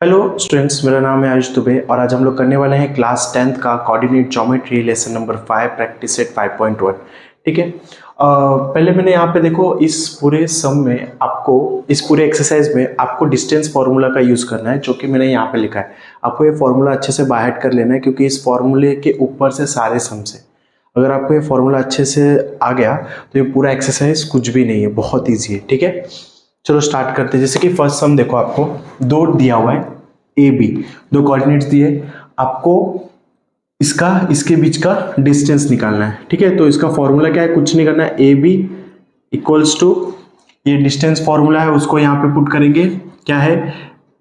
Hello students, मेरा नाम है आयुष दुबे और आज हम लोग करने वाले हैं क्लास 10th का coordinate geometry lesson number 5 practice set 5.1। ठीक है। पहले मैंने यहाँ पे देखो इस पूरे सम में आपको इस पूरे एक्सरसाइज में आपको डिस्टेंस फार्मूला का यूज़ करना है, जो कि मैंने यहाँ पे लिखा है। आपको ये फार्मूला अच्छे से बाय हार्ट कर लेना है, क्योंकि इस फार्मूले के ऊपर से सारे सम से अगर आपको ये फार्मूला अच्छे से आ गया तो ये पूरा एक्सरसाइज कुछ भी नहीं है, बहुत ईजी है। ठीक है, चलो स्टार्ट करते हैं। जैसे कि फर्स्ट सम देखो, आपको दो दिया हुआ है ए बी, दो कोऑर्डिनेट्स दिए, आपको इसका इसके बीच का डिस्टेंस निकालना है। ठीक है, तो इसका फॉर्मूला क्या है, कुछ नहीं करना है। ए बी इक्वल्स टू ये डिस्टेंस फॉर्मूला है, उसको यहाँ पे पुट करेंगे। क्या है,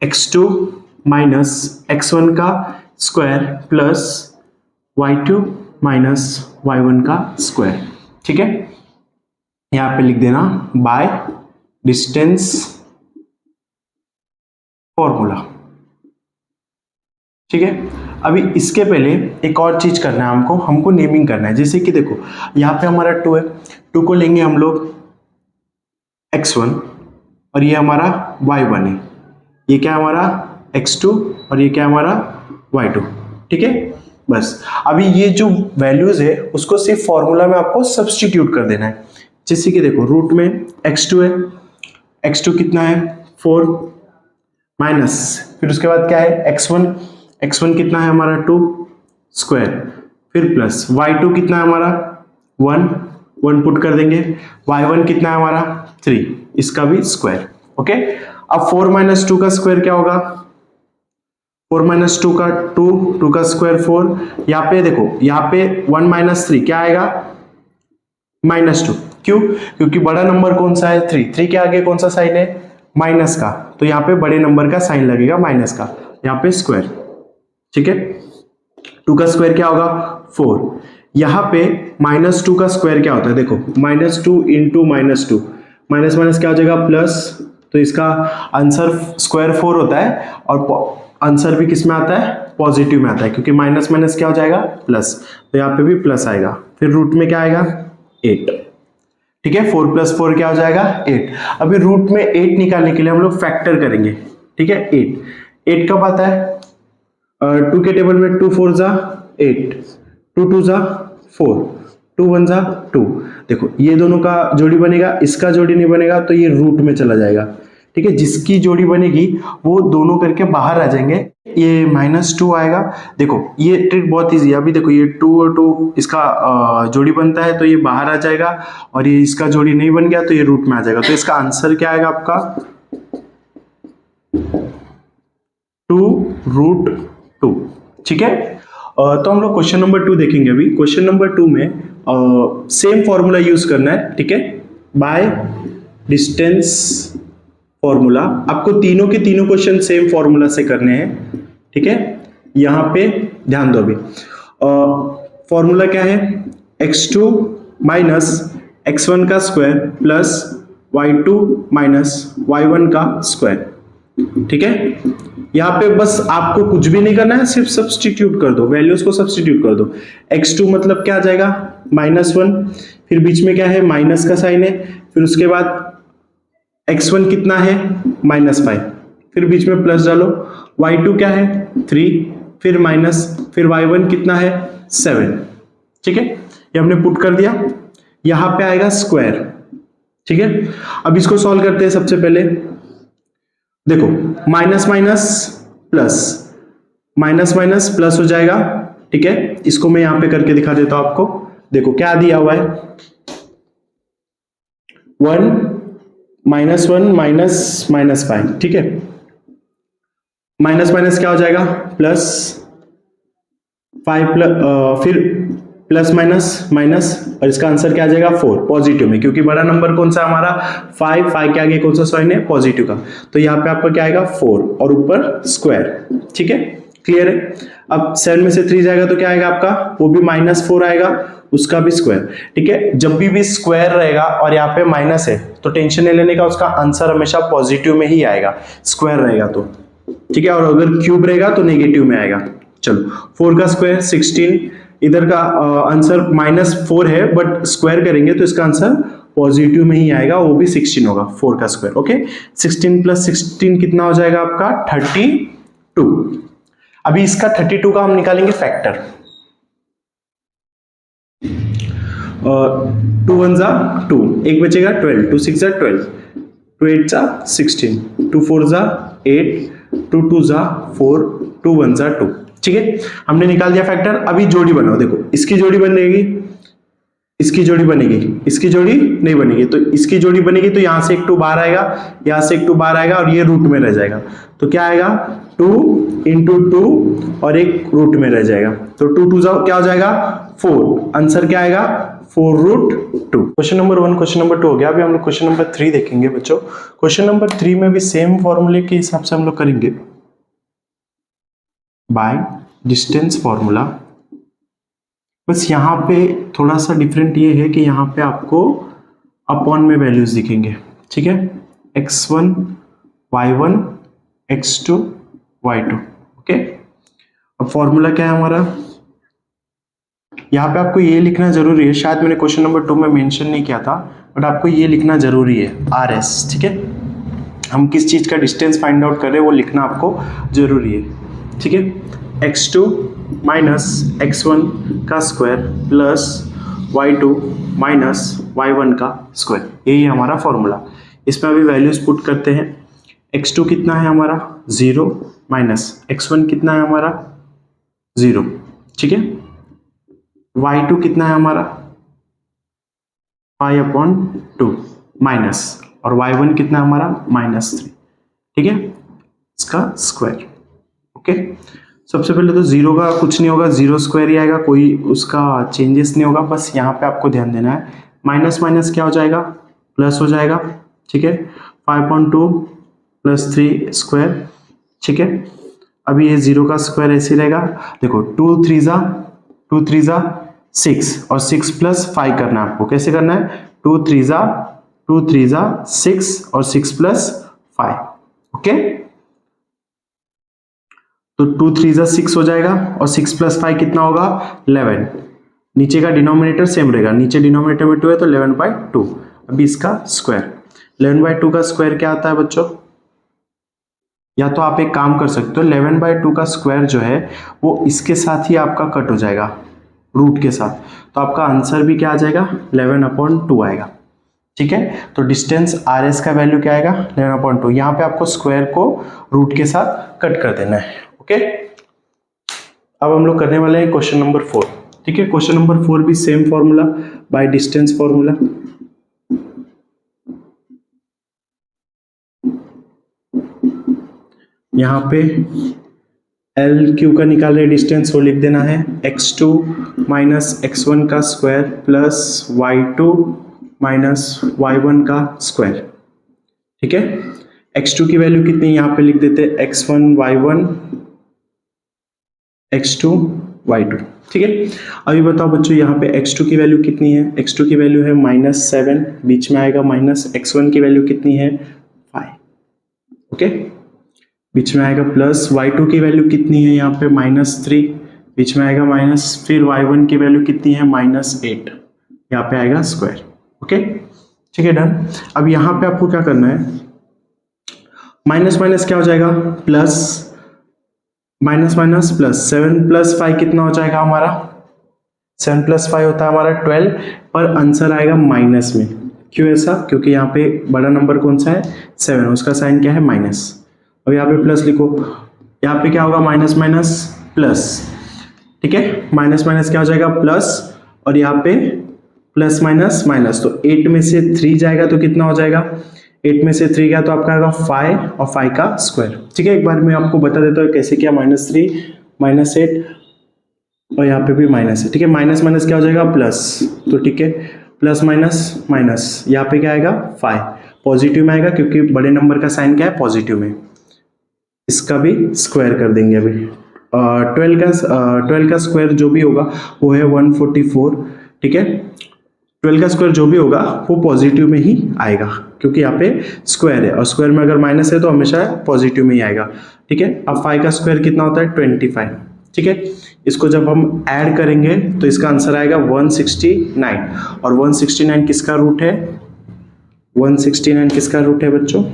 x2 माइनस x1 का square plus y2 minus y1 का स्क्वायर। ठीक है, यहाँ पे लिख देना बाय डिस्टेंस फॉर्मूला। ठीक है, अभी इसके पहले एक और चीज करना है, हमको नेमिंग करना है। जैसे कि देखो यहाँ पे हमारा 2 है, 2 को लेंगे हम लोग x1 और ये हमारा y1 है, ये क्या हमारा x2 और ये क्या हमारा y2। ठीक है, बस अभी ये जो वैल्यूज है उसको सिर्फ फॉर्मूला में आपको सब्स्टिट्यूट कर देना है। जैसे कि देखो रूट में x2 है, x2 कितना है 4 माइनस, फिर उसके बाद क्या है x1 कितना है हमारा 2 स्क्वायर, फिर प्लस y2 कितना है हमारा 1 पुट कर देंगे, y1 कितना है हमारा 3, इसका भी स्क्वायर। ओके, अब 4 माइनस 2 का स्क्वायर क्या होगा, 4 माइनस 2 का 2 का स्क्वायर 4। यहाँ पे देखो, यहाँ पे 1 माइनस 3 क्या आएगा -2। क्यों, क्योंकि बड़ा नंबर कौन सा है 3 के आगे कौन सा साइन है माइनस का, तो यहाँ पे बड़े नंबर का साइन लगेगा माइनस का, यहाँ पे स्क्वायर। ठीक है, 2 का स्क्वायर क्या होगा 4, यहाँ पे -2 का स्क्वायर क्या होता है, देखो -2 इंटू -2, माइनस माइनस क्या हो जाएगा प्लस, तो इसका आंसर स्क्वायर 4 होता है और आंसर भी किस में आता है पॉजिटिव में आता है, क्योंकि माइनस माइनस क्या हो जाएगा प्लस, तो यहाँ पे भी प्लस आएगा। फिर रूट में क्या आएगा 8। ठीक है, 4 + 4 क्या हो जाएगा 8। अभी रूट में 8 निकालने के लिए हम लोग फैक्टर करेंगे। ठीक है, 8 कब आता है 2 के टेबल में 2 4 जा 8, 2 2 जा 4, 2 1 जा 2। देखो ये दोनों का जोड़ी बनेगा, इसका जोड़ी नहीं बनेगा तो ये रूट में चला जाएगा। ठीक है, जिसकी जोड़ी बनेगी वो दोनों करके बाहर आ जाएंगे, ये -2 आएगा। देखो ये ट्रिक बहुत इजी है। अभी देखो ये 2 और 2 इसका जोड़ी बनता है तो ये बाहर आ जाएगा, और ये इसका जोड़ी नहीं बन गया तो ये रूट में आ जाएगा। तो इसका आंसर क्या आएगा आपका 2√2। ठीक है, तो हम लोग क्वेश्चन नंबर 2 देखेंगे। अभी क्वेश्चन नंबर 2 में सेम फॉर्मूला यूज करना है। ठीक है, बाय डिस्टेंस फॉर्मूला, आपको तीनों के तीनों क्वेश्चन सेम फॉर्मूला से करने हैं। ठीक है, यहां पे ध्यान दो। अभी फॉर्मूला क्या है, x2 माइनस x1 का square plus y2 minus y1 का स्क्वायर। ठीक है, यहाँ पे बस आपको कुछ भी नहीं करना है, सिर्फ सब्स्टिट्यूट कर दो, वैल्यूज को सब्स्टिट्यूट कर दो। x2 मतलब क्या आ जाएगा -1, फिर बीच में क्या है माइनस का साइन है, फिर उसके बाद x1 कितना है -5, फिर बीच में प्लस डालो, y2 क्या है 3, फिर माइनस, फिर y1 कितना है 7। ठीक है, ये हमने पुट कर दिया, यहां पे आएगा स्क्वायर। ठीक है, अब इसको सॉल्व करते हैं। सबसे पहले देखो minus minus plus, minus minus plus हो जाएगा। ठीक है, इसको मैं यहां पे करके दिखा देता हूं आपको। देखो क्या दिया हुआ है 1 -1 -5। ठीक है, माइनस माइनस क्या हो जाएगा प्लस 5 फिर प्लस माइनस माइनस, और इसका आंसर क्या आ जाएगा 4 पॉजिटिव में, क्योंकि बड़ा नंबर कौन सा हमारा 5 के आगे कौन सा साइन है पॉजिटिव का, तो यहाँ पे आपका क्या आएगा 4 और ऊपर स्क्वायर। ठीक है, क्लियर है। अब 7 में से 3 जाएगा तो क्या आएगा आपका, वो भी -4 आएगा, उसका भी स्क्वायर। ठीक है, जब भी स्क्वायर रहेगा और यहाँ पे माइनस है तो टेंशन नहीं लेने का, उसका आंसर हमेशा पॉजिटिव में ही आएगा, स्क्वायर रहेगा तो। ठीक है, और अगर क्यूब रहेगा तो नेगेटिव में आएगा। चलो 4 का स्क्वायर 16, इधर का आंसर -4 है बट स्क्वायर करेंगे तो इसका आंसर पॉजिटिव में ही आएगा, वो भी 16 होगा 4 का स्क्वायर। ओके, 16 + 16 कितना हो जाएगा आपका 2। अभी इसका 32 का हम निकालेंगे फैक्टर। 2 1 जा 2, एक बचेगा 12, 2 6 जा 12, 2 8 जा 16, 2 4 जा 8, 2 2 जा 4, 2 1 जा 2। ठीक है, हमने निकाल दिया फैक्टर। अभी जोड़ी बनाओ, देखो इसकी जोड़ी बनेगी, इसकी जोड़ी बनेगी, इसकी जोड़ी नहीं बनेगी, तो इसकी जोड़ी बनेगी तो यहां से एक 2 बाहर आएगा, यहां से एक 2 बाहर आएगा और ये रूट में रह जाएगा। तो क्या आएगा 2 इंटू 2 और एक रूट में रह जाएगा, तो 2 2 क्या हो जाएगा 4। आंसर क्या आएगा 4 root 2। Question number 1, question number 2 हो गया। अभी हम लोग क्वेश्चन नंबर 3 देखेंगे बच्चों। क्वेश्चन नंबर 3 में भी सेम फॉर्मूले के हिसाब से हम लोग करेंगे बाय डिस्टेंस फॉर्मूला। बस यहाँ पे थोड़ा सा डिफरेंट ये है कि यहाँ पे आपको अपॉन में वैल्यूज दिखेंगे। ठीक है, x1 y1 x2 y2। Okay, अब फॉर्मूला क्या है हमारा, यहाँ पे आपको ये लिखना जरूरी है। शायद मैंने क्वेश्चन नंबर 2 में मेंशन नहीं किया था, बट आपको ये लिखना जरूरी है RS। ठीक है, हम किस चीज का डिस्टेंस फाइंड आउट कर रहे हैं वो लिखना आपको जरूरी है। ठीक है, x2 माइनस x1 का square plus y2 minus y1 का स्क्वायर, यही है हमारा फॉर्मूला। इसमें अभी वैल्यूज पुट करते हैं। x2 कितना है हमारा 0 माइनस x1 कितना है हमारा 0। ठीक है, y2 कितना है हमारा 5/2 माइनस, और y1 कितना है हमारा -3। ठीक है, इसका स्क्वायर। ओके, सबसे पहले तो 0 का कुछ नहीं होगा, 0 स्क्वायर ही आएगा, कोई उसका चेंजेस नहीं होगा। बस यहाँ पे आपको ध्यान देना है, माइनस माइनस क्या हो जाएगा प्लस हो जाएगा। ठीक है, 5/2 प्लस 3 स्क्वायर। ठीक है, अभी ये 0 का स्क्वायर ऐसे रहेगा। देखो 2 3 जा 6 और 6 प्लस 5 करना है आपको। कैसे करना है 2 3 जा 6 और 6 प्लस 5। ओके, तो 2 3 जा 6 हो जाएगा और 6 प्लस 5 कितना होगा 11। नीचे का डिनोमिनेटर सेम रहेगा, नीचे डिनोमिनेटर में 2 है तो 11/2। अभी इसका स्क्वायर, 11/2 का स्क्वायर क्या आता है बच्चों, या तो आप एक काम कर सकते हो, 11/2 का स्क्वायर जो है वो इसके साथ ही आपका कट हो जाएगा रूट के साथ, तो आपका आंसर भी क्या आ जाएगा 11/2 आएगा। ठीक है, तो डिस्टेंस RS का वैल्यू क्या आएगा 11/2। यहाँ पे आपको स्क्वायर को रूट के साथ कट कर देना है। ओके, अब हम लोग करने वाले हैं क्वेश्चन नंबर 4। ठीक है, क्वेश्चन नंबर 4 भी same formula by distance formula. यहाँ पे LQ का निकाल रहे डिस्टेंस, वो लिख देना है x2 माइनस x1 का square plus y2 minus y1 का स्क्वायर। ठीक है, x2 की वैल्यू कितनी यहाँ पे लिख देते हैं x1 y1 x2 y2। ठीक है, अभी बताओ बच्चों यहाँ पे x2 की वैल्यू कितनी है, x2 की वैल्यू है -7, बीच में आएगा माइनस, x1 की वैल्यू कितनी है 5। ओके, बीच में आएगा प्लस, y2 की वैल्यू कितनी है यहाँ पे -3, बीच में आएगा माइनस, फिर y1 की वैल्यू कितनी है -8, यहाँ पे आएगा स्क्वायर। ओके, ठीक है, डन। अब यहाँ पे आपको क्या करना है, माइनस माइनस क्या हो जाएगा plus, minus minus plus, 7 plus 5 कितना हो जाएगा हमारा 7 प्लस 5 होता है हमारा 12, पर आंसर आएगा माइनस में। क्यों ऐसा, क्योंकि यहाँ पे बड़ा नंबर कौन सा है 7, उसका साइन क्या है माइनस। अब यहाँ पे प्लस लिखो, यहाँ पे क्या होगा माइनस माइनस प्लस। ठीक है, माइनस माइनस क्या हो जाएगा प्लस, और यहाँ पे प्लस माइनस माइनस, तो 8 में से 3 जाएगा तो कितना हो जाएगा 8 में से 3 गया तो आपका आएगा 5 और 5 का स्क्वायर। ठीक है, एक बार मैं आपको बता देता हूँ कैसे किया, -3 -8 और यहाँ पे भी माइनस है। ठीक है, माइनस माइनस क्या हो जाएगा प्लस, तो ठीक है प्लस माइनस माइनस, यहाँ पे क्या आएगा 5 पॉजिटिव में आएगा क्योंकि बड़े नंबर का साइन क्या है पॉजिटिव में। इसका भी स्क्वायर कर देंगे अभी। 12 का स्क्वायर जो भी होगा वो है 144। ठीक है, 12 का स्क्वायर जो भी होगा वो पॉजिटिव में ही आएगा क्योंकि यहाँ पे स्क्वायर है, और स्क्वायर में अगर माइनस है तो हमेशा पॉजिटिव में ही आएगा। ठीक है, अब 5 का स्क्वायर कितना होता है 25। ठीक है, इसको जब हम ऐड करेंगे तो इसका आंसर आएगा 169, और 169 किसका रूट है 169 किसका रूट है बच्चों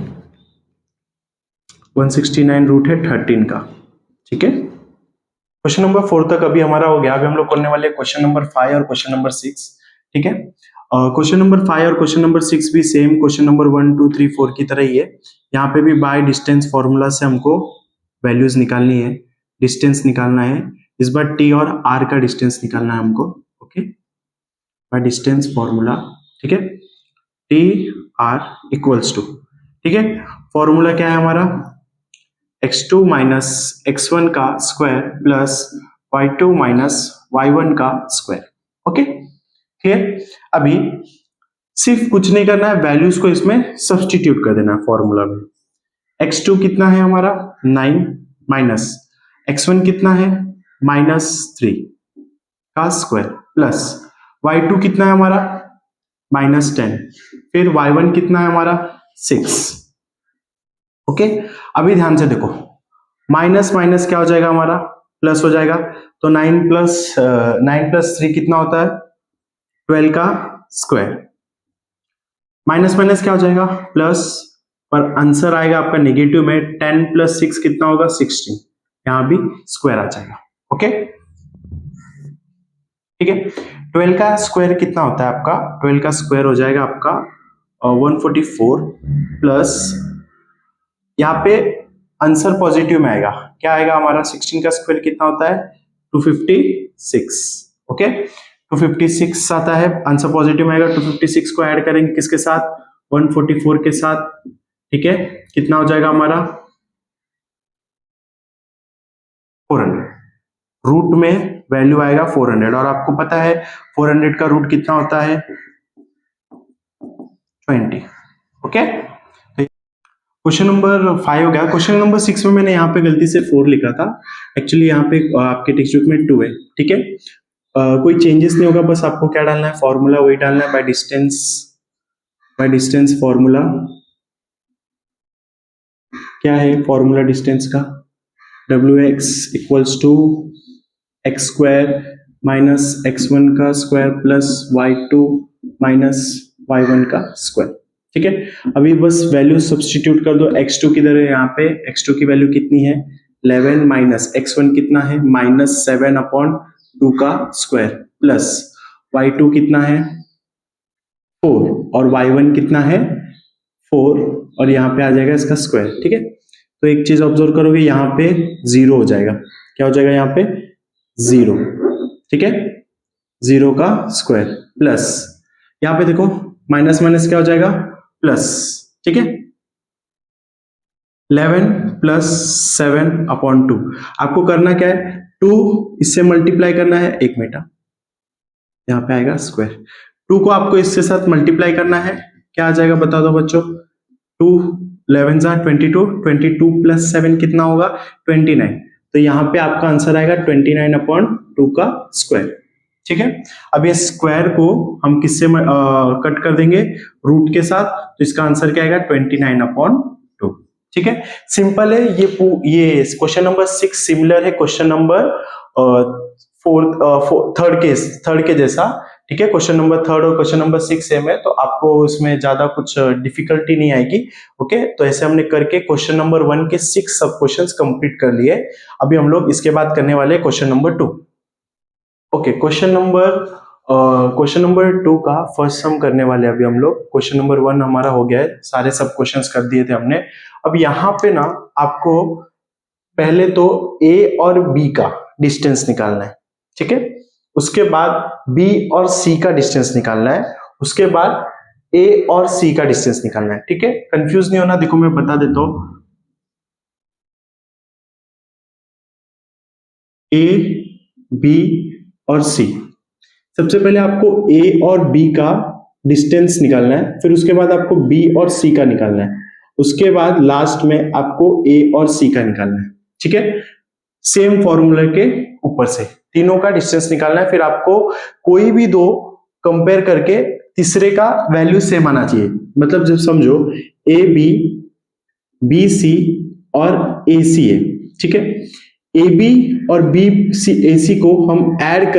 169 रूट है 13 का। ठीक है, क्वेश्चन नंबर 4 तक अभी हमारा हो गया। अभी हम लोग करने वाले क्वेश्चन नंबर 5 और क्वेश्चन नंबर 6। ठीक है, क्वेश्चन नंबर 5 और क्वेश्चन नंबर 6 भी सेम क्वेश्चन नंबर 1 2 3 4 की तरह ही है। यहाँ पे भी बाय डिस्टेंस फॉर्मूला से हमको वैल्यूज निकालनी है, डिस्टेंस निकालना है। इस बार टी और आर का डिस्टेंस निकालना है हमको। Okay, by distance formula. ठीक है, टी आर इक्वल्स टू, ठीक है, फॉर्मूला क्या है हमारा, x2 माइनस x1 का square plus y2 minus y1 का स्क्वायर। ओके, ठीक है, अभी सिर्फ कुछ नहीं करना है, वैल्यूज को इसमें सब्स्टिट्यूट कर देना है फॉर्मूला में। x2 कितना है हमारा 9 माइनस x1 कितना है -3 का स्क्वायर प्लस y2 कितना है हमारा -10, फिर y1 कितना है हमारा 6। ओके, अभी ध्यान से देखो, माइनस माइनस क्या हो जाएगा हमारा प्लस हो जाएगा। तो 9 प्लस 3 कितना होता है 12 का स्क्वायर, माइनस माइनस क्या हो जाएगा प्लस, पर आंसर आएगा आपका नेगेटिव में। 10 प्लस 6 कितना होगा 16, यहां भी स्क्वायर आ जाएगा। ओके, ठीक है, 12 का स्क्वायर कितना होता है आपका, 12 का स्क्वायर हो जाएगा आपका 144 प्लस, यहाँ पे आंसर पॉजिटिव में आएगा, क्या आएगा हमारा 16 का स्क्वायर कितना होता है 256। ओके, 256 आता है, आंसर पॉजिटिव में आएगा। 256 को ऐड करेंगे किसके साथ 144 के साथ, ठीक है, कितना हो जाएगा हमारा 400, रूट में वैल्यू आएगा 400, और आपको पता है 400 का रूट कितना होता है 20। ओके, क्वेश्चन नंबर 5 हो गया। क्वेश्चन नंबर 6 में मैंने यहाँ पे गलती से 4 लिखा था, एक्चुअली यहाँ पे आपके टेक्स्ट बुक में 2 है। ठीक है, कोई चेंजेस नहीं होगा, बस आपको क्या डालना है फॉर्मूला वही डालना है, बाय डिस्टेंस फॉर्मूला क्या है, फॉर्मूला डिस्टेंस का wx equals to x square minus x1 का square plus y2 minus y1 का स्क्वायर। ठीक है, अभी बस वैल्यू सब्स्टिट्यूट कर दो, x2 किधर है, यहाँ पे x2 की वैल्यू कितनी है 11 माइनस x1 कितना है -7/2 का स्क्वायर प्लस y2 कितना है 4 और y1 कितना है 4, और यहाँ पे आ जाएगा इसका स्क्वायर। ठीक है, तो एक चीज ऑब्जर्व करोगे, यहाँ पे 0 हो जाएगा, क्या हो जाएगा यहाँ पे 0। ठीक है, 0 का स्क्वायर प्लस, यहाँ पे देखो माइनस माइनस क्या हो जाएगा प्लस। ठीक है, 11 प्लस 7/2, आपको करना क्या है 2 इससे मल्टीप्लाई करना है, 1 मिनट, यहाँ पे आएगा स्क्वायर, 2 को आपको इसके साथ मल्टीप्लाई करना है, क्या आ जाएगा बता दो बच्चों, 2 11 22, 22 प्लस 7 कितना होगा 29, तो यहाँ पे आपका आंसर आएगा 29/2 का स्क्वायर। ठीक है, अब ये स्क्वायर को हम किससे कट कर देंगे रूट के साथ, तो इसका आंसर क्या आएगा 29/2। ठीक है, सिंपल है ये क्वेश्चन नंबर 6 सिमिलर है क्वेश्चन नंबर थर्ड के जैसा। ठीक है, क्वेश्चन नंबर 3 और क्वेश्चन नंबर 6 सेम है, तो आपको इसमें ज्यादा कुछ डिफिकल्टी नहीं आएगी। ओके, तो ऐसे हमने करके क्वेश्चन नंबर 1 के 6 सब क्वेश्चंस कंप्लीट कर लिए। अभी हम लोग इसके बाद करने वाले question number 2। Okay, question number 2 का फर्स्ट सम करने वाले अभी हम लोग। क्वेश्चन नंबर 1 हमारा हो गया है, सारे सब क्वेश्चंस कर दिए थे हमने। अब यहाँ पे ना आपको पहले तो a और b का डिस्टेंस निकालना है। ठीक है, उसके बाद b और c का डिस्टेंस निकालना है, उसके बाद a और c का डिस्टेंस निकालना है। ठीक है, कंफ्यूज नहीं होना, देखो मैं बता देता हूं, a b और c, सबसे पहले आपको a और b का डिस्टेंस निकालना है, फिर उसके बाद आपको b और c का निकालना है, उसके बाद लास्ट में आपको a और c का निकालना है। ठीक है, सेम फॉर्मूला के ऊपर से तीनों का डिस्टेंस निकालना है, फिर आपको कोई भी दो कंपेयर करके तीसरे का वैल्यू सेम आना चाहिए। मतलब जब समझो ए बी सी और ए सी है। ठीक है, ए बी और बी सी ए सी को हम ऐड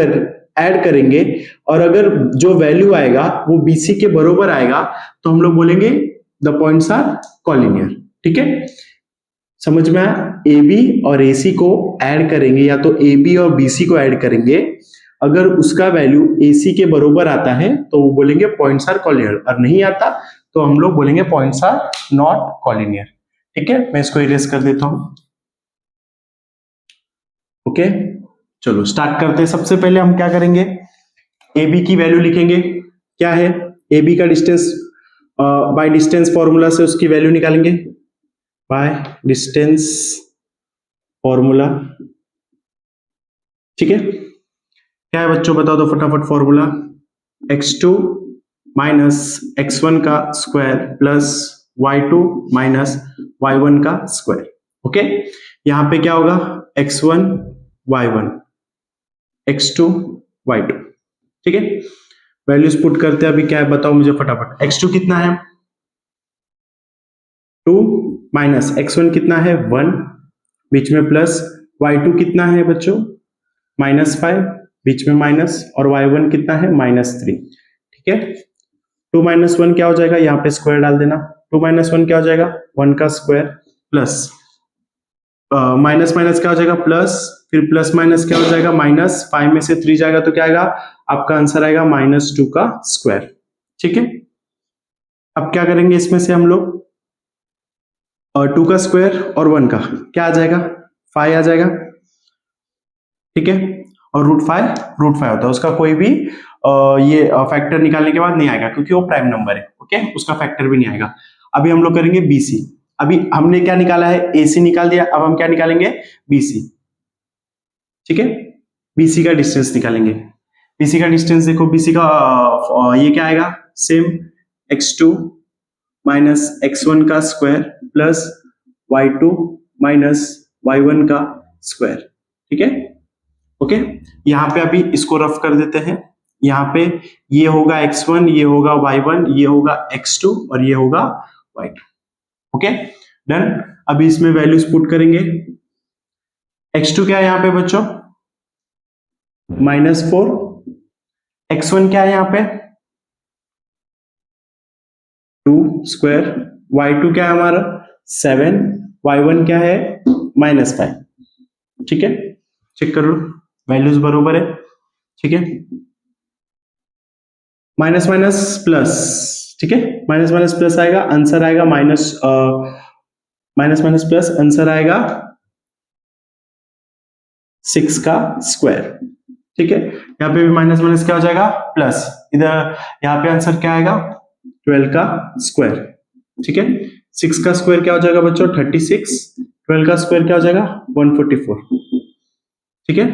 करेंगे, और अगर जो वैल्यू आएगा वो बी सी के बराबर आएगा, तो हम लोग बोलेंगे द पॉइंट्स आर कॉलिनियर। ठीक है, समझ में आया? ए बी और ए सी को ऐड करेंगे, या तो ए बी और बी सी को ऐड करेंगे, अगर उसका वैल्यू ए सी के बरोबर आता है तो वो बोलेंगे पॉइंट्स आर कॉलिनियर, और नहीं आता तो हम लोग बोलेंगे पॉइंट्स आर नॉट कॉलिनियर। ठीक है, मैं इसको इरेज कर देता हूं। ओके, चलो स्टार्ट करते हैं। सबसे पहले हम क्या करेंगे, ए बी की वैल्यू लिखेंगे। क्या है, ए बी का डिस्टेंस, बाय डिस्टेंस फॉर्मूला से उसकी वैल्यू निकालेंगे, बाय डिस्टेंस फॉर्मूला। ठीक है, क्या है बच्चों, बता दो फटाफट फॉर्मूला। x2 माइनस x1 का square plus y2 minus y1 का स्क्वायर। ओके, यहां पे क्या होगा, x1 y1 x2 y2। ठीक है, वैल्यूज पुट करते हैं। अभी क्या है बताओ मुझे फटाफट। x2 कितना है 2 माइनस x1 कितना है 1, बीच में प्लस, y2 कितना है बच्चों -5, बीच में माइनस, और y1 कितना है -3। ठीक है, 2 माइनस 1 क्या हो जाएगा, यहाँ पे स्क्वायर डाल देना। 2 माइनस 1 क्या हो जाएगा 1 का स्क्वायर, प्लस माइनस माइनस क्या हो जाएगा प्लस, फिर प्लस माइनस क्या हो जाएगा माइनस, 5 में से 3 जाएगा तो क्या आएगा, आपका आंसर आएगा -2 का स्क्वायर। ठीक है, अब क्या करेंगे इसमें से हम लोग, 2 का स्क्वायर और 1 का क्या आ जाएगा 5 आ जाएगा। ठीक है, और रूट फाइव होता है, उसका कोई भी ये फैक्टर निकालने के बाद नहीं आएगा क्योंकि वो प्राइम नंबर है। ओके, उसका फैक्टर भी नहीं आएगा। अभी हम लोग करेंगे बीसी। अभी हमने क्या निकाला है, एसी निकाल दिया, अब हम क्या निकालेंगे बीसी। ठीक है, बीसी का डिस्टेंस निकालेंगे। बीसी का डिस्टेंस देखो, बीसी का ये क्या आएगा, सेम x2 माइनस x1 का square plus y2 minus y1 का स्क्वायर। ठीक है, ओके, यहाँ पे अभी इसको रफ कर देते हैं। यहाँ पे ये होगा x1, ये होगा y1, ये होगा x2 और ये होगा y2। Okay, done. अभी इसमें वैल्यूज पुट करेंगे। x2 क्या है यहाँ पे बच्चों -4, x1 क्या है यहाँ पे 2 स्क्वायर, y2 क्या है हमारा 7, y1 क्या है -5। ठीक है, चेक कर लो वैल्यूज बरोबर है। ठीक है, माइनस माइनस प्लस। ठीक है, माइनस माइनस प्लस आएगा, आंसर आएगा माइनस माइनस प्लस, आंसर आएगा 6 का स्क्वायर। ठीक है, यहाँ पे भी माइनस माइनस क्या हो जाएगा प्लस, इधर यहाँ पे आंसर क्या आएगा 12 का स्क्वायर। ठीक है, 6 का स्क्वायर क्या हो जाएगा बच्चों 36, 12 का स्क्वायर क्या हो जाएगा 144। ठीक है,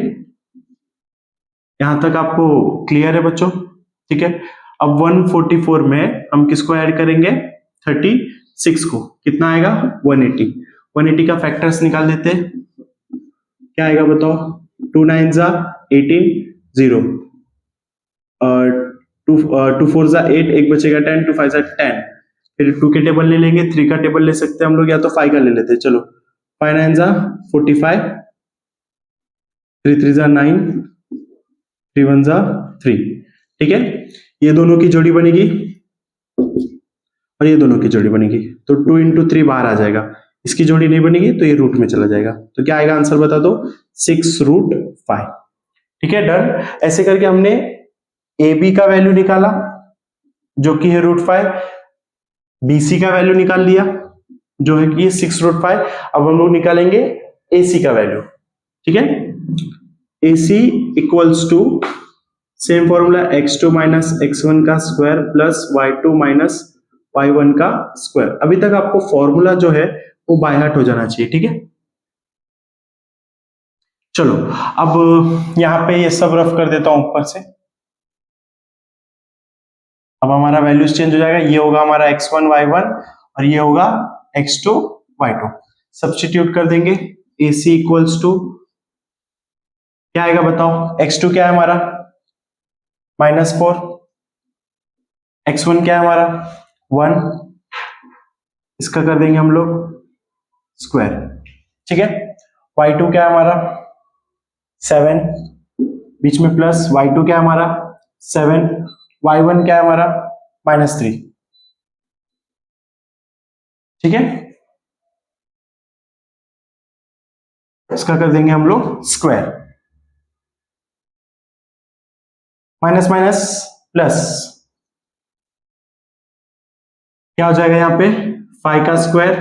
यहां तक आपको क्लियर है बच्चों। ठीक है, अब 144 में हम किसको ऐड करेंगे 36 को, कितना आएगा 180। 180 का फैक्टर्स निकाल देते हैं, क्या आएगा बताओ, 2 9 जा 18, 0, 2 4 जा 8, एक बचेगा 10, 2 5 जा 10, फिर 2 के टेबल ले लेंगे, 3 का टेबल ले सकते हैं हम लोग, या तो 5 का ले लेते हैं। चलो 5 9 जा 45, 3 3 जा 9, 3 1 जा 3। ठीक है, ये दोनों की जोड़ी बनेगी और ये दोनों की जोड़ी बनेगी, तो 2 इंटू 3 बाहर आ जाएगा। इसकी जोड़ी नहीं बनेगी तो ये रूट में चला जाएगा, तो क्या आएगा आंसर बता दो 6√5। ठीक है, डन। ऐसे करके हमने ए बी का वैल्यू निकाला जो कि है √5, बीसी का वैल्यू निकाल लिया जो है कि ये 6√5। अब हम लोग निकालेंगे एसी का वैल्यू। ठीक है, AC equals to same formula x2 minus x1 का square plus y2 minus y1 का स्क्वायर। अभी तक आपको फॉर्मूला जो है वो बाय हार्ट हो जाना चाहिए। ठीक है, चलो अब यहां पे ये सब रफ कर देता हूं ऊपर से। अब हमारा वैल्यूज चेंज हो जाएगा, ये होगा हमारा x1 y1 और ये होगा x2 y2। सब्स्टिट्यूट कर देंगे, AC इक्वल्स टू क्या आएगा बताओ, x2 क्या है हमारा -4, x1 क्या है हमारा 1, इसका कर देंगे हम लोग स्क्वायर। ठीक है, y2 क्या है हमारा 7, बीच में प्लस, y2 क्या है हमारा 7, y1 क्या है हमारा -3। ठीक है, इसका कर देंगे हम लोग स्क्वायर, माइनस माइनस प्लस, क्या हो जाएगा यहाँ पे 5 का स्क्वायर,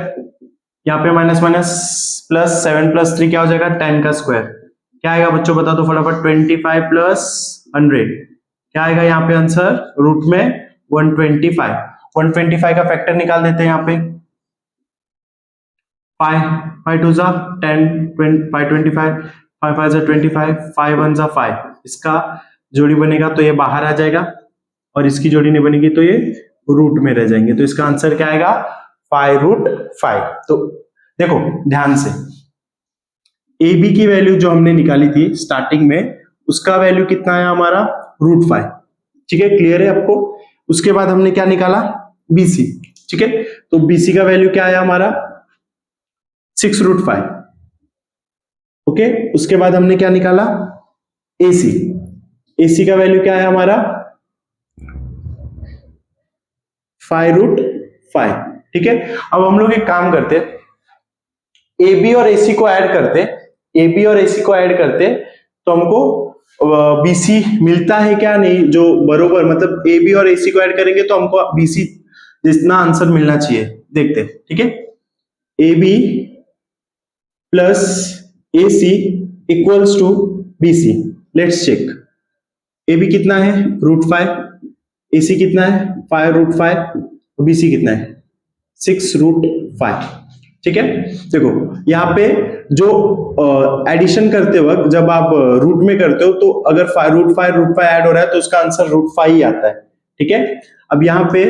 यहाँ पे माइनस माइनस प्लस 7 प्लस 3 क्या हो जाएगा 10 का स्क्वायर, क्या आएगा बच्चों बता दो फटाफट, 25 प्लस 100 क्या आएगा यहाँ पे आंसर रूट में 125, 125 का फैक्टर निकाल देते हैं यहाँ पे, 5 2 जा 10, 525, 5 5 25, 5 1 जा 5, इसका जोड़ी बनेगा तो ये बाहर आ जाएगा और इसकी जोड़ी नहीं बनेगी तो ये रूट में रह जाएंगे, तो इसका आंसर क्या आएगा 5√5। तो देखो ध्यान से, ए बी की वैल्यू जो हमने निकाली थी स्टार्टिंग में उसका वैल्यू कितना है हमारा √5, ठीक है क्लियर है आपको। उसके बाद हमने क्या निकाला बीसी, ठीक है, तो बीसी का वैल्यू क्या है हमारा 6√5, ओके। उसके बाद हमने क्या निकाला एसी, एसी का वैल्यू क्या है हमारा 5√5, ठीक है। अब हम लोग एक काम करते, ए बी और एसी को ऐड करते, ए बी और एसी को ऐड करते तो हमको बीसी मिलता है क्या नहीं, जो बरोबर मतलब ए बी और एसी को ऐड करेंगे तो हमको बीसी जितना आंसर मिलना चाहिए देखते, ठीक है। A B plus A C equals to B C, let's check, A B कितना है √5, ए सी कितना है 5√5, बी सी कितना है 6√5, ठीक है। देखो यहाँ पे जो एडिशन करते वक्त जब आप रूट में करते हो तो अगर √5 ऐड हो रहा है तो उसका आंसर √5 ही आता है, ठीक है। अब यहाँ पे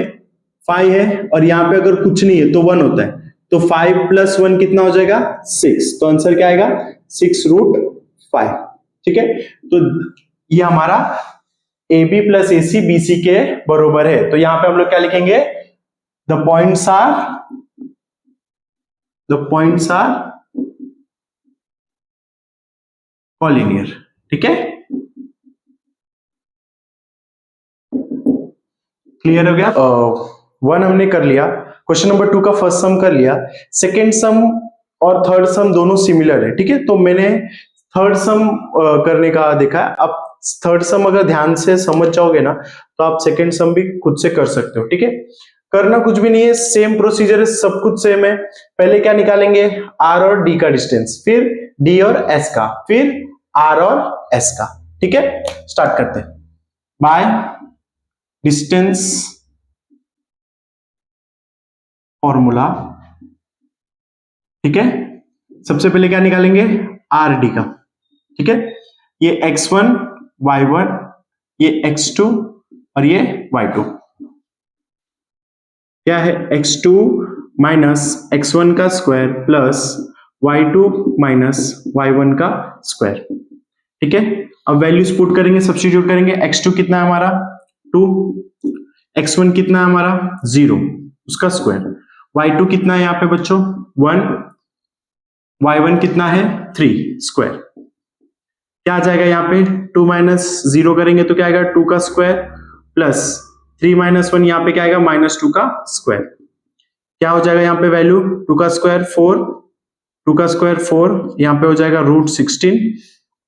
5 है और यहाँ पे अगर कुछ नहीं है तो 1 होता है, तो 5 + 1 कितना हो जाएगा 6, तो आंसर क्या आएगा 6√5, ठीक है। तो ये हमारा A B plus A C B C के बरोबर है, तो यहां पे हम लोग क्या लिखेंगे द पॉइंट्स आर कॉलिनियर, ठीक है, क्लियर हो गया। 1 हमने कर लिया, क्वेश्चन नंबर 2 का फर्स्ट सम कर लिया, सेकेंड सम और थर्ड सम दोनों सिमिलर है, ठीक है। तो मैंने थर्ड सम करने का देखा है, अब थर्ड सम अगर ध्यान से समझ जाओगे ना तो आप सेकेंड सम भी खुद से कर सकते हो, ठीक है। करना कुछ भी नहीं है, सेम प्रोसीजर है, सब कुछ सेम है। पहले क्या निकालेंगे आर और डी का डिस्टेंस, फिर डी और एस का, फिर आर और एस का, ठीक है। स्टार्ट करते हैं बाय डिस्टेंस फॉर्मूला, ठीक है। सबसे पहले क्या निकालेंगे आर डी का, ठीक है। ये x1 y1, ये x2 और ये y2, क्या है x2 माइनस x1 का square plus y2 minus y1 का स्क्वायर, ठीक है। अब वैल्यूज पुट करेंगे, सब्स्टिट्यूट करेंगे, x2 कितना है हमारा 2, x1 कितना है हमारा 0 उसका स्क्वायर, y2 कितना है यहाँ पे बच्चों 1, y1 कितना है 3 स्क्वायर, क्या आ जाएगा यहाँ पे 2 - 0 करेंगे तो क्या आएगा 2 का स्क्वायर प्लस 3 - 1 यहाँ पे क्या आएगा -2 का स्क्वायर, क्या हो जाएगा यहाँ पे वैल्यू 2 का स्क्वायर 4, 2 का स्क्वायर 4, यहाँ पे हो जाएगा √16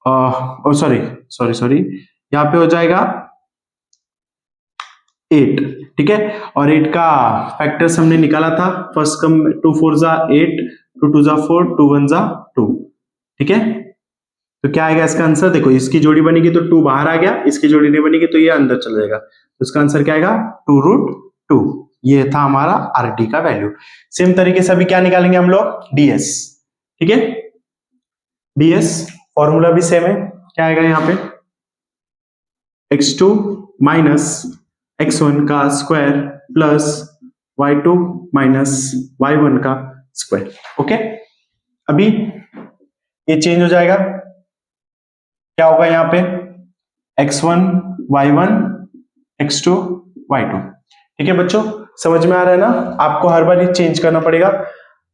और सॉरी यहाँ पे हो जाएगा 8, ठीक है। और 8 का फैक्टर्स हमने निकाला था, फर्स्ट कम 2 4 जा 8, 2 2 जा 4, 2 1 जा 2, ठीक है। तो क्या आएगा इसका आंसर, देखो इसकी जोड़ी बनेगी तो 2 बाहर आ गया, इसकी जोड़ी नहीं बनेगी तो ये अंदर चला जाएगा, तो इसका आंसर क्या आएगा 2√2, ये था हमारा आर डी का वैल्यू। सेम तरीके से अभी क्या निकालेंगे हम लोग डीएस, ठीक है। डीएस फॉर्मूला भी सेम है, क्या आएगा यहाँ पे x2 माइनस x1 का square plus y2 minus y1 का स्क्वायर, ओके। अभी ये चेंज हो जाएगा, क्या होगा यहाँ पे x1 y1 x2 y2, ठीक है बच्चों, समझ में आ रहा है ना। आपको हर बार ये चेंज करना पड़ेगा,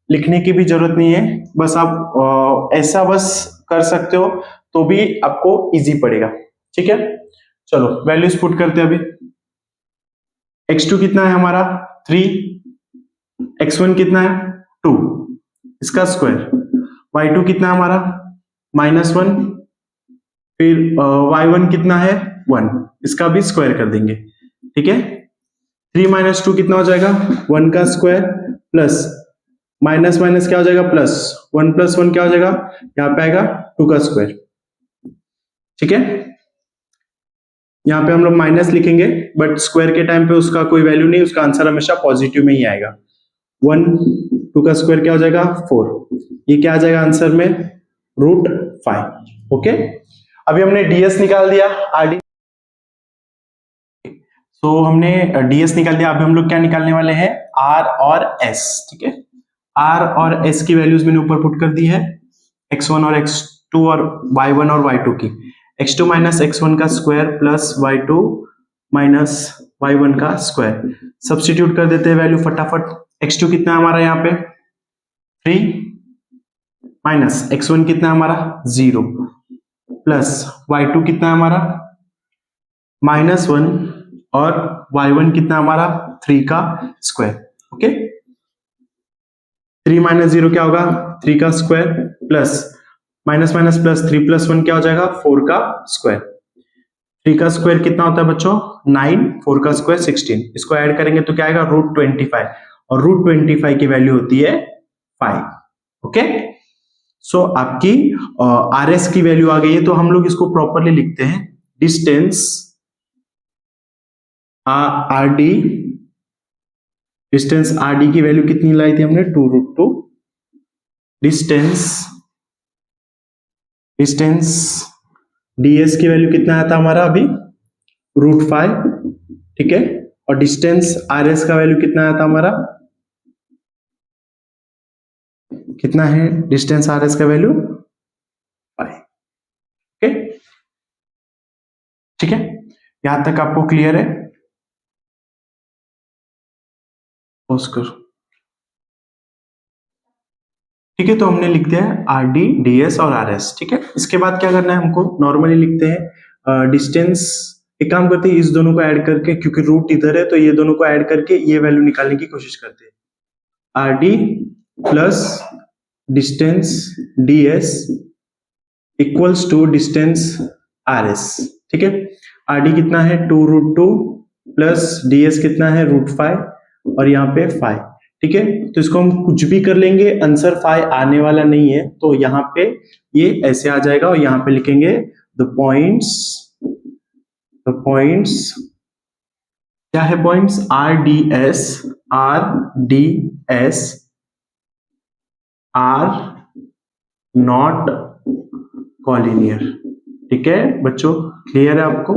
लिखने की भी जरूरत नहीं है, बस आप ऐसा बस कर सकते हो तो भी आपको इजी पड़ेगा, ठीक है। चलो वैल्यूज पुट करते हैं अभी, x2 कितना है हमारा 3, x1 कितना है 2 इसका स्क्वायर, y2 कितना है हमारा -1, फिर y1 कितना है 1, इसका भी स्क्वायर कर देंगे, ठीक है। 3 - 2 कितना हो जाएगा 1 का स्क्वायर प्लस माइनस माइनस क्या हो जाएगा प्लस 1 + 1 क्या हो जाएगा यहाँ पे आएगा 2 का स्क्वायर, ठीक है। यहाँ पे हम लोग माइनस लिखेंगे बट स्क्वायर के टाइम पे उसका कोई वैल्यू नहीं, उसका आंसर हमेशा पॉजिटिव में ही आएगा। 1 2 का स्क्वायर क्या हो जाएगा 4, ये क्या आ जाएगा आंसर में √5, ओके। अभी हमने ds निकाल दिया, rd, तो हमने ds निकाल दिया। अभी हम लोग क्या निकालने वाले हैं r और s, ठीक है। r और s की वैल्यूज मैंने ऊपर पुट कर दी है, x1 और x2 और y1 और y2 की। x2 - x1 का स्क्वायर प्लस y2 - y1 का स्क्वायर, सब्स्टिट्यूट कर देते हैं वैल्यू फटाफट। x2 कितना है हमारा यहाँ पे 3 माइनस x1 कितना है हमारा 0 प्लस y2 कितना है हमारा -1 और y1 कितना हमारा 3 का स्क्वायर, ओके। 3 - 0 क्या होगा 3 का square plus minus minus plus 3 + 1 क्या हो जाएगा 4 का स्क्वायर। 3 का स्क्वायर कितना होता है बच्चों 9, 4 का स्क्वायर 16, इसको ऐड करेंगे तो क्या आएगा √25 और √25 की वैल्यू होती है 5, ओके। सो आपकी RS की वैल्यू आ गई है, तो हम लोग इसको प्रॉपरली लिखते हैं डिस्टेंस RD, डिस्टेंस RD की वैल्यू कितनी लाई थी हमने 2√2, डिस्टेंस DS की वैल्यू कितना आया था हमारा अभी √5, ठीक है। और डिस्टेंस RS का वैल्यू कितना आया था हमारा, कितना है डिस्टेंस RS का वैल्यू 5, ओके, ठीक है। यहां तक आपको क्लियर है, पॉज करो, ठीक है। तो हमने लिख दिया है RD, DS और RS, ठीक है। इसके बाद क्या करना है हमको, नॉर्मली लिखते हैं डिस्टेंस, एक काम करते हैं इस दोनों को ऐड करके, क्योंकि रूट इधर है तो ये दोनों को ऐड करके ये वैल्यू निकालने की कोशिश करते हैं। RD plus distance DS equals to distance RS, ठीक है। RD कितना है 2√2 प्लस DS कितना है √5 और यहाँ पे 5, ठीक है। तो इसको हम कुछ भी कर लेंगे, आंसर 5 आने वाला नहीं है, तो यहाँ पे ये ऐसे आ जाएगा और यहाँ पे लिखेंगे द पॉइंट्स क्या है points RDS are not collinear, ठीक है बच्चों, क्लियर है आपको।